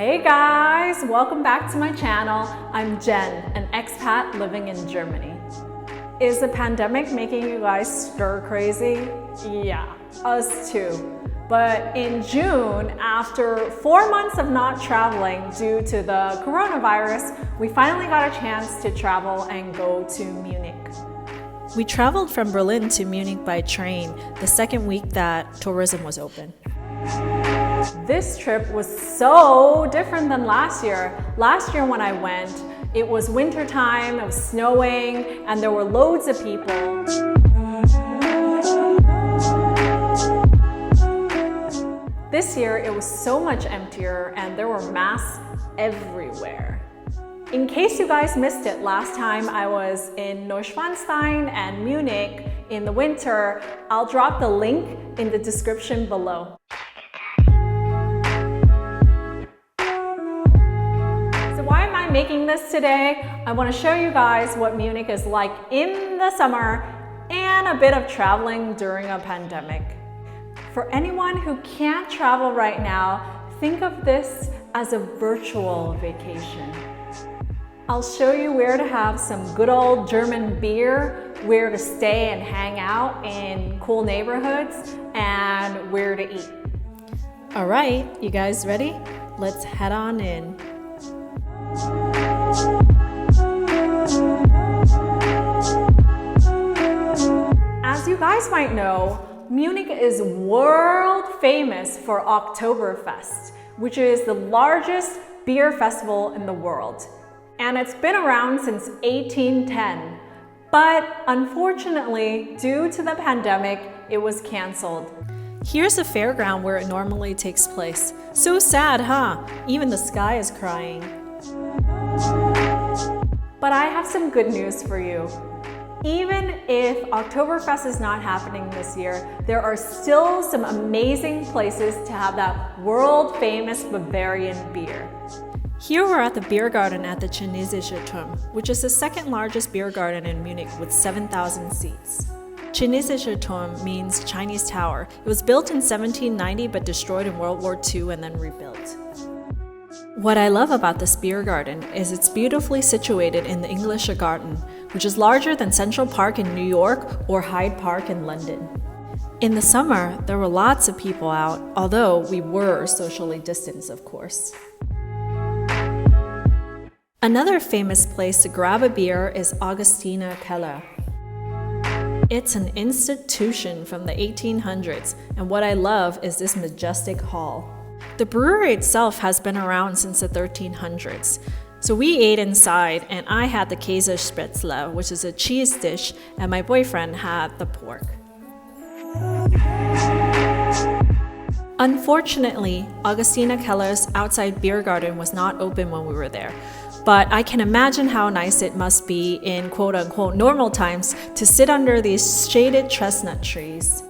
Hey guys, welcome back to my channel. I'm Jen, an expat living in Germany. Is the pandemic making you guys stir crazy? Yeah, us too. But in June, after 4 months of not traveling due to the coronavirus, we finally got a chance to travel and go to Munich. We traveled from Berlin to Munich by train the second week that tourism was open. This trip was so different than last year. Last year when I went, it was winter time, it was snowing, and there were loads of people. This year it was so much emptier and there were masks everywhere. In case you guys missed it, last time I was in Neuschwanstein and Munich in the winter. I'll drop the link in the description below. So why am I making this today? I want to show you guys what Munich is like in the summer and a bit of traveling during a pandemic. For anyone who can't travel right now, think of this as a virtual vacation. I'll show you where to have some good old German beer, where to stay and hang out in cool neighborhoods, and where to eat. All right, you guys ready? Let's head on in. As you guys might know, Munich is world famous for Oktoberfest, which is the largest beer festival in the world. And it's been around since 1810. But unfortunately, due to the pandemic, it was canceled. Here's a fairground where it normally takes place. So sad, huh? Even the sky is crying. But I have some good news for you. Even if Oktoberfest is not happening this year, there are still some amazing places to have that world-famous Bavarian beer. Here we're at the Biergarten at the Chinesischen Turm, which is the second largest beer garden in Munich with 7,000 seats. Chinesische Turm means Chinese tower. It was built in 1790 but destroyed in World War II and then rebuilt. What I love about this beer garden is it's beautifully situated in the Englische Garten, which is larger than Central Park in New York or Hyde Park in London. In the summer, there were lots of people out, although we were socially distanced, of course. Another famous place to grab a beer is Augustiner Keller. It's an institution from the 1800s, and what I love is this majestic hall. The brewery itself has been around since the 1300s. So we ate inside, and I had the Käsespätzle, which is a cheese dish, and my boyfriend had the pork. Unfortunately, Augustiner Keller's outside beer garden was not open when we were there. But I can imagine how nice it must be in quote-unquote normal times to sit under these shaded chestnut trees.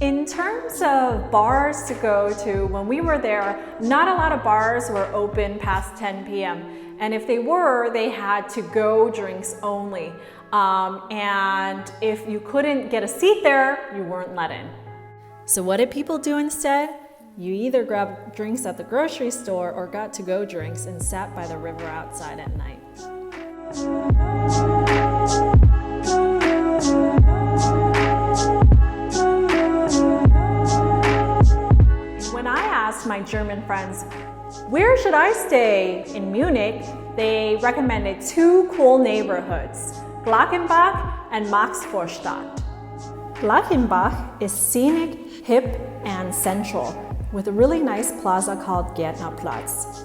In terms of bars to go to, when we were there, not a lot of bars were open past 10 p.m. And if they were, they had to-go drinks only. And if you couldn't get a seat there, you weren't let in. So what did people do instead? You either grabbed drinks at the grocery store or got to-go drinks and sat by the river outside at night. When I asked my German friends, where should I stay in Munich, they recommended two cool neighborhoods, Glockenbach and Maxvorstadt. Glockenbach is scenic, hip, and central, with a really nice plaza called Gärtnerplatz.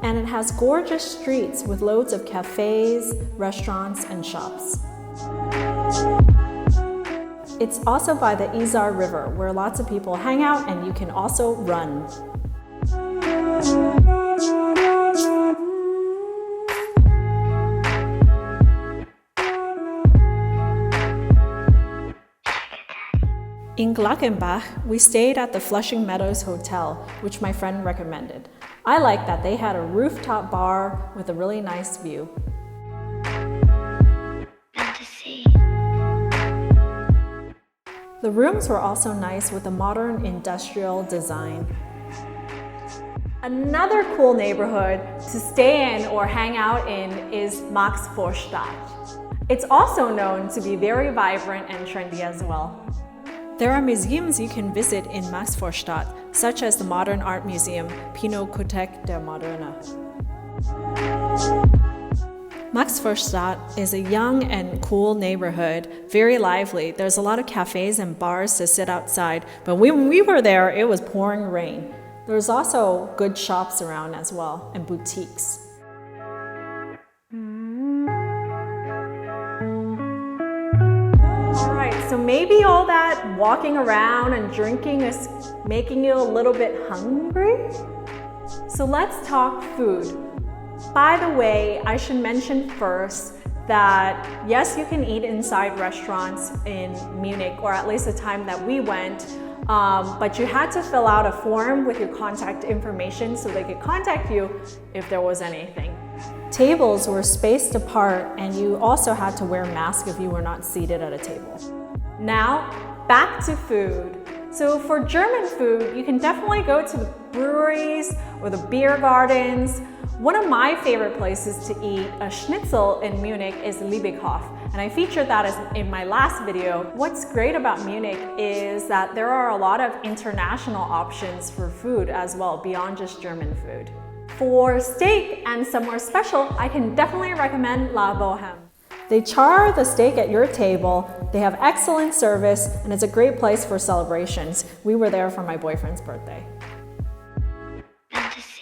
And it has gorgeous streets with loads of cafes, restaurants, and shops. It's also by the Isar River, where lots of people hang out and you can also run. In Glockenbach, we stayed at the Flushing Meadows Hotel, which my friend recommended. I liked that they had a rooftop bar with a really nice view. The rooms were also nice with a modern industrial design. Another cool neighborhood to stay in or hang out in is Maxvorstadt. It's also known to be very vibrant and trendy as well. There are museums you can visit in Maxvorstadt, such as the Modern Art Museum, Pinakothek der Moderne. Maxvorstadt is a young and cool neighborhood, very lively. There's a lot of cafes and bars to sit outside, but when we were there, it was pouring rain. There's also good shops around as well, and boutiques. Alright, so maybe all that walking around and drinking is making you a little bit hungry? So let's talk food. By the way, I should mention first that yes, you can eat inside restaurants in Munich, or at least the time that we went, but you had to fill out a form with your contact information so they could contact you if there was anything. Tables were spaced apart, and you also had to wear a mask if you were not seated at a table. Now, back to food. So for German food, you can definitely go to the breweries or the beer gardens. One of my favorite places to eat a schnitzel in Munich is Liebighof, and I featured that in my last video. What's great about Munich is that there are a lot of international options for food as well, beyond just German food. For steak and somewhere special, I can definitely recommend La Boheme. They char the steak at your table, they have excellent service, and it's a great place for celebrations. We were there for my boyfriend's birthday.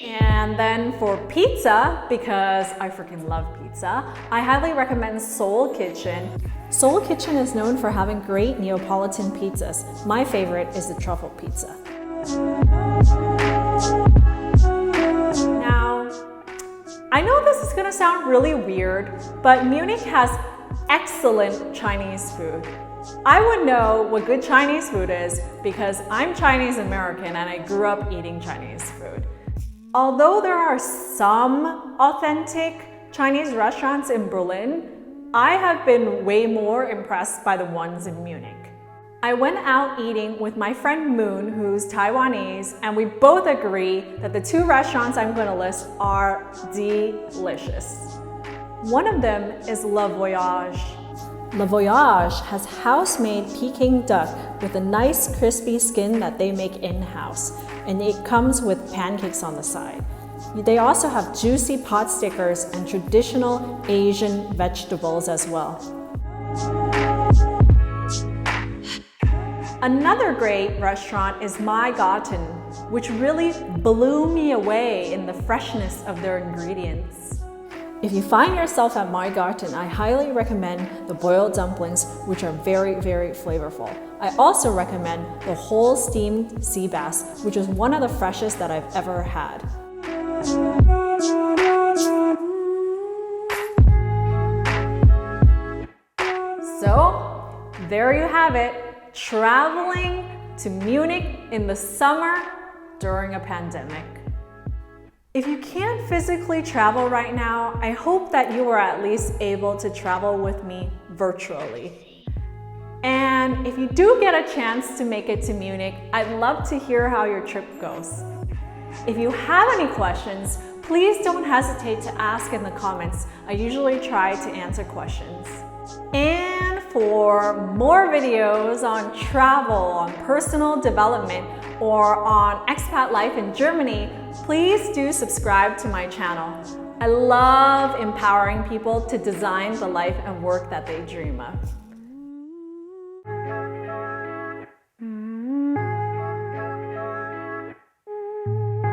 And then for pizza, because I freaking love pizza, I highly recommend Seoul Kitchen. Seoul Kitchen is known for having great Neapolitan pizzas. My favorite is the truffle pizza. Now, I know this is gonna sound really weird, but Munich has excellent Chinese food. I would know what good Chinese food is because I'm Chinese American and I grew up eating Chinese food. Although there are some authentic Chinese restaurants in Berlin, I have been way more impressed by the ones in Munich. I went out eating with my friend Moon, who's Taiwanese, and we both agree that the two restaurants I'm going to list are delicious. One of them is Le Voyage. Le Voyage has house-made Peking duck with a nice crispy skin that they make in-house, and it comes with pancakes on the side. They also have juicy pot stickers and traditional Asian vegetables as well. Another great restaurant is Mai Garten, which really blew me away in the freshness of their ingredients. If you find yourself at Mai Garten, I highly recommend the boiled dumplings, which are very, very flavorful. I also recommend the whole steamed sea bass, which is one of the freshest that I've ever had. So, there you have it, traveling to Munich in the summer during a pandemic. If you can't physically travel right now, I hope that you are at least able to travel with me virtually. And if you do get a chance to make it to Munich, I'd love to hear how your trip goes. If you have any questions, please don't hesitate to ask in the comments. I usually try to answer questions. And for more videos on travel, on personal development, or on expat life in Germany, please do subscribe to my channel. I love empowering people to design the life and work that they dream of.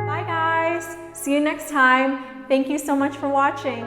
Bye guys, see you next time. Thank you so much for watching.